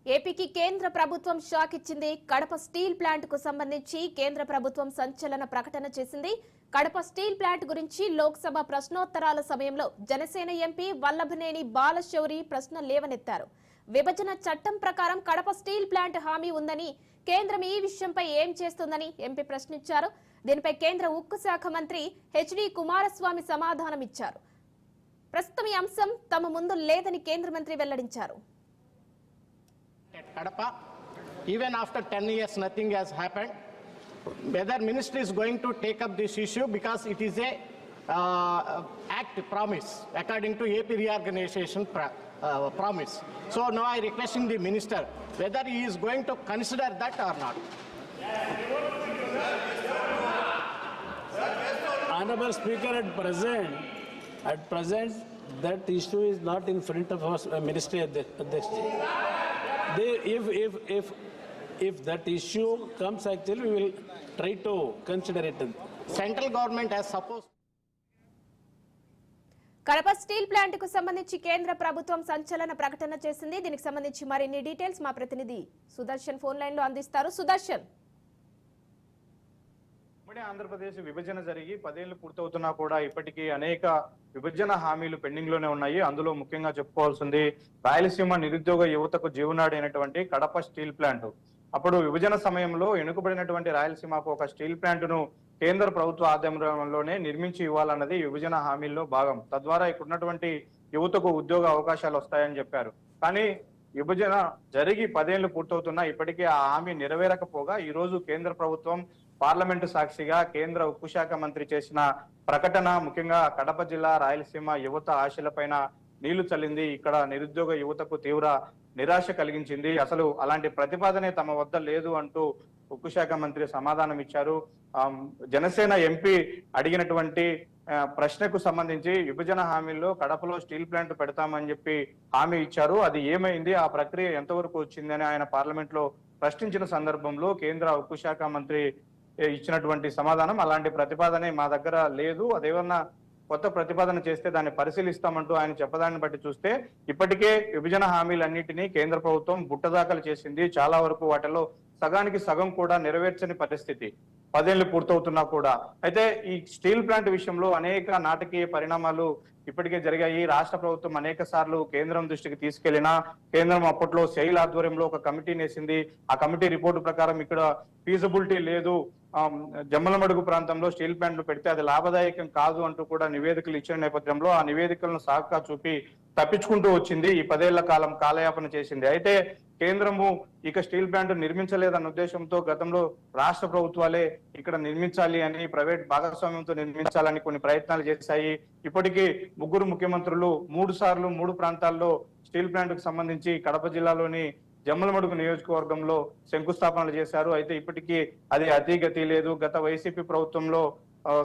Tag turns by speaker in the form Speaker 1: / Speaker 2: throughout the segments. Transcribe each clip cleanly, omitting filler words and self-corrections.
Speaker 1: ఏపీకి కేంద్ర ప్రభుత్వం షాక్ ఇచ్చింది. కడప స్టీల్ ప్లాంట్ కు సంబంధించి కేంద్ర ప్రభుత్వం సంచలన ప్రకటన చేసింది. కడప స్టీల్ ప్లాంట్ గురించి లోక్సభ ప్రశ్నోత్తరాల సమయంలో జనసేన ఎంపీ వల్లభనేని బాలశౌరి ప్రశ్న లేవనెత్తారు. విభజన చట్టం ప్రకారం కడప స్టీల్ ప్లాంట్ హామీ ఉందని, కేంద్రం ఈ విషయంపై ఏం చేస్తుందని ఎంపీ ప్రశ్నించారు. దీనిపై కేంద్ర ఉక్కు శాఖ మంత్రి హెచ్డి కుమారస్వామి సమాధానమిచ్చారు. ప్రస్తుతం ఈ అంశం తమ ముందు లేదని కేంద్ర మంత్రి వెల్లడించారు.
Speaker 2: At Kadapa, even after 10 years, nothing has happened. Whether ministry is going to take up this issue because it is a act promise according to AP reorganization promise. So now I requesting the minister whether he is going to consider that or not.
Speaker 3: Honorable Speaker, at present, that issue is not in front of us, Ministry at this stage. If that issue comes, actually, we will try to consider it.
Speaker 2: Central government has supposed.
Speaker 1: Kadapa steel plant కు సంబంధించి కేంద్ర ప్రభుత్వం సంచలన ప్రకటన చేసింది. దీనికి సంబంధించి మరిన్ని డీటెయిల్స్ మా ప్రతినిధి సుదర్శన్ ఫోన్ లైన్ లో అందిస్తారు. సుదర్శన్,
Speaker 4: ఆంధ్రప్రదేశ్ విభజన జరిగి 10 ఏళ్లు పూర్తవుతున్నా కూడా ఇప్పటికీ అనేక విభజన హామీలు పెండింగ్ లోనే ఉన్నాయి. అందులో ముఖ్యంగా చెప్పుకోవాల్సింది రాయలసీమ నిరుద్యోగ యువతకు జీవనాడి అయినటువంటి కడప స్టీల్ ప్లాంట్. అప్పుడు విభజన సమయంలో వెనుకబడినటువంటి రాయలసీమకు ఒక స్టీల్ ప్లాంట్ ను కేంద్ర ప్రభుత్వ ఆధ్వర్యంలోనే నిర్మించి ఇవ్వాలన్నది విభజన హామీల్లో భాగం. తద్వారా ఇక్కడ ఉన్నటువంటి యువతకు ఉద్యోగ అవకాశాలు వస్తాయని చెప్పారు. కానీ విభజన జరిగి 10 ఏళ్లు పూర్తవుతున్నా ఇప్పటికీ ఆ హామీ నెరవేరకపోగా ఈ రోజు కేంద్ర ప్రభుత్వం పార్లమెంటు సాక్షిగా కేంద్ర ఉక్కు శాఖ మంత్రి చేసిన ప్రకటన ముఖ్యంగా కడప జిల్లా రాయలసీమ యువత ఆశలపైన నీళ్లు చల్లింది. ఇక్కడ నిరుద్యోగ యువతకు తీవ్ర నిరాశ కలిగించింది. అసలు అలాంటి ప్రతిపాదనే తమ వద్ద లేదు అంటూ ఉక్కు శాఖ మంత్రి సమాధానం ఇచ్చారు. జనసేన ఎంపీ అడిగినటువంటి ప్రశ్నకు సంబంధించి విభజన హామీల్లో కడపలో స్టీల్ ప్లాంట్ పెడతామని చెప్పి హామీ ఇచ్చారు. అది ఏమైంది, ఆ ప్రక్రియ ఎంతవరకు వచ్చిందని ఆయన పార్లమెంట్ లో ప్రశ్నించిన సందర్భంలో కేంద్ర ఉక్కు శాఖ మంత్రి ఇచ్చినటువంటి సమాధానం అలాంటి ప్రతిపాదనే మా దగ్గర లేదు, అదేమన్నా కొత్త ప్రతిపాదన చేస్తే దాన్ని పరిశీలిస్తామంటూ ఆయన చెప్పదాన్ని బట్టి చూస్తే ఇప్పటికే విభజన హామీలన్నింటినీ కేంద్ర ప్రభుత్వం బుట్టదాఖలు చేసింది. చాలా వరకు వాటిలో సగానికి సగం కూడా నెరవేర్చని పరిస్థితి 10 ఏళ్లు పూర్తవుతున్నా కూడా. అయితే ఈ స్టీల్ ప్లాంట్ విషయంలో అనేక నాటకీయ పరిణామాలు ఇప్పటికే జరిగాయి. రాష్ట్ర ప్రభుత్వం అనేక సార్లు కేంద్రం దృష్టికి తీసుకెళ్లినా కేంద్రం అప్పట్లో సెయిల్ ఆధ్వర్యంలో ఒక కమిటీని వేసింది. ఆ కమిటీ రిపోర్టు ప్రకారం ఇక్కడ ఫీజిబిలిటీ లేదు, జమ్మలమడుగు ప్రాంతంలో స్టీల్ ప్లాంట్ ను పెడితే అది లాభదాయకం కాదు అంటూ కూడా నివేదికలు ఇచ్చిన నేపథ్యంలో ఆ నివేదికలను సాకుగా చూపి తప్పించుకుంటూ వచ్చింది. ఈ 10 ఏళ్ల కాలం కాలయాపన చేసింది. అయితే కేంద్రము ఇక స్టీల్ ప్లాంట్ నిర్మించలేదన్న ఉద్దేశంతో గతంలో రాష్ట్ర ప్రభుత్వాలే ఇక్కడ నిర్మించాలి అని, ప్రైవేట్ భాగస్వామ్యంతో నిర్మించాలని కొన్ని ప్రయత్నాలు చేశాయి. ఇప్పటికీ 3 ముఖ్యమంత్రులు 3 సార్లు 3 ప్రాంతాల్లో స్టీల్ ప్లాంట్ కు సంబంధించి కడప జిల్లాలోని జమ్మలమడుగు నియోజకవర్గంలో శంకుస్థాపనలు చేశారు. అయితే ఇప్పటికీ అది అతిగతి లేదు. గత వైసీపీ ప్రభుత్వంలో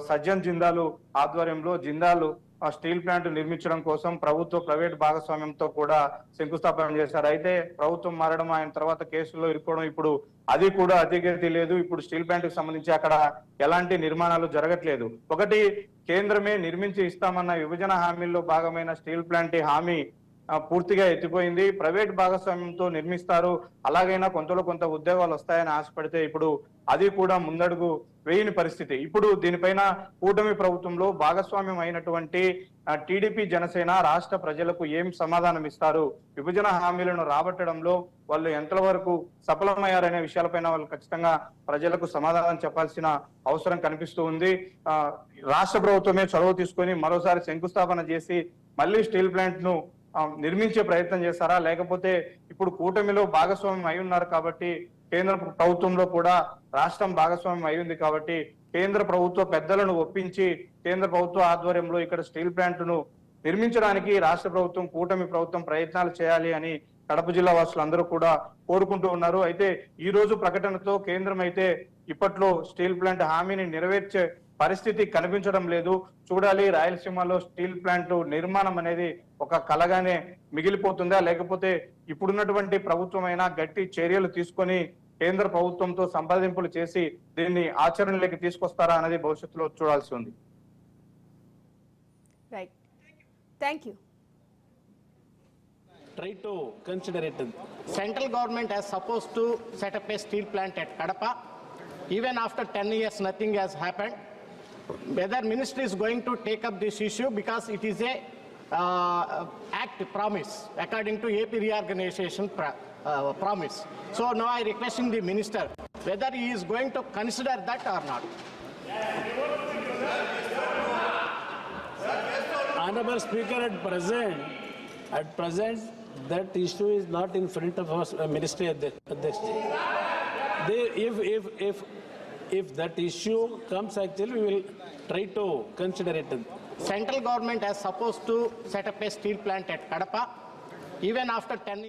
Speaker 4: సజ్జన్ జిందాల్ ఆధ్వర్యంలో జిందాల్ స్టీల్ ప్లాంట్ నిర్మించడం కోసం ప్రభుత్వ ప్రైవేట్ భాగస్వామ్యంతో కూడా శంకుస్థాపన చేశారు. అయితే ప్రభుత్వం మారడం, ఆయన తర్వాత కేసుల్లో ఇరుక్కోవడం, ఇప్పుడు అది కూడా అతిగతి లేదు. ఇప్పుడు స్టీల్ ప్లాంట్ కు సంబంధించి అక్కడ ఎలాంటి నిర్మాణాలు జరగట్లేదు. ఒకటి, కేంద్రమే నిర్మించి ఇస్తామన్న విభజన హామీల్లో భాగమైన స్టీల్ ప్లాంట్ హామీ పూర్తిగా ఎత్తిపోయింది. ప్రైవేట్ భాగస్వామ్యంతో నిర్మిస్తారు, అలాగైనా కొంత ఉద్యోగాలు వస్తాయని ఆశపడితే ఇప్పుడు అది కూడా ముందడుగు వేయని పరిస్థితి. ఇప్పుడు దీనిపైన కూటమి ప్రభుత్వంలో భాగస్వామ్యం అయినటువంటి టీడీపీ జనసేన రాష్ట్ర ప్రజలకు ఏం సమాధానం ఇస్తారు, విభజన హామీలను రాబట్టడంలో వాళ్ళు ఎంతవరకు సఫలమయ్యారనే విషయాలపైన వాళ్ళు ఖచ్చితంగా ప్రజలకు సమాధానం చెప్పాల్సిన అవసరం కనిపిస్తూ ఉంది. రాష్ట్ర ప్రభుత్వమే చొరవ తీసుకొని మరోసారి శంకుస్థాపన చేసి మళ్ళీ స్టీల్ ప్లాంట్ ను నిర్మించే ప్రయత్నం చేస్తారా, లేకపోతే ఇప్పుడు కూటమిలో భాగస్వామ్యం అయి ఉన్నారు కాబట్టి కేంద్ర ప్రభుత్వంలో కూడా రాష్ట్రం భాగస్వామ్యం అయి ఉంది కాబట్టి కేంద్ర ప్రభుత్వ పెద్దలను ఒప్పించి కేంద్ర ప్రభుత్వ ఆధ్వర్యంలో ఇక్కడ స్టీల్ ప్లాంట్ ను నిర్మించడానికి రాష్ట్ర ప్రభుత్వం, కూటమి ప్రభుత్వం ప్రయత్నాలు చేయాలి అని కడప జిల్లా వాసులందరూ కూడా కోరుకుంటూ ఉన్నారు. అయితే ఈ రోజు ప్రకటనతో కేంద్రం అయితే ఇప్పట్లో స్టీల్ ప్లాంట్ హామీని నెరవేర్చే పరిస్థితి కనిపించడం లేదు. చూడాలి, రాయలసీమలో స్టీల్ ప్లాంట్ నిర్మాణం అనేది ఒక కలగానే మిగిలిపోతుందా, లేకపోతే ఇప్పుడున్నటువంటి ప్రభుత్వమైనా గట్టి చర్యలు తీసుకొని కేంద్ర ప్రభుత్వంతో సంప్రదింపులు చేసి దీన్ని ఆచరణలోకి తీసుకొస్తారా అనేది భవిష్యత్తులో చూడాల్సి ఉంది.
Speaker 1: Right, thank you.
Speaker 3: try to consider it.
Speaker 2: Central government is supposed to set up a steel plant at Kadapa. Even after 10 years, nothing has happened. Whether ministry is going to take up this issue because it is a act promise according to AP reorganization promise. So now I requesting the minister whether he is going to consider that or not.
Speaker 3: Honorable Speaker, at present, that issue is not in front of us, Ministry at this if that issue comes, actually, we will try to consider it.
Speaker 2: Central government is supposed to set up a steel plant at Kadapa. Even after 10 years.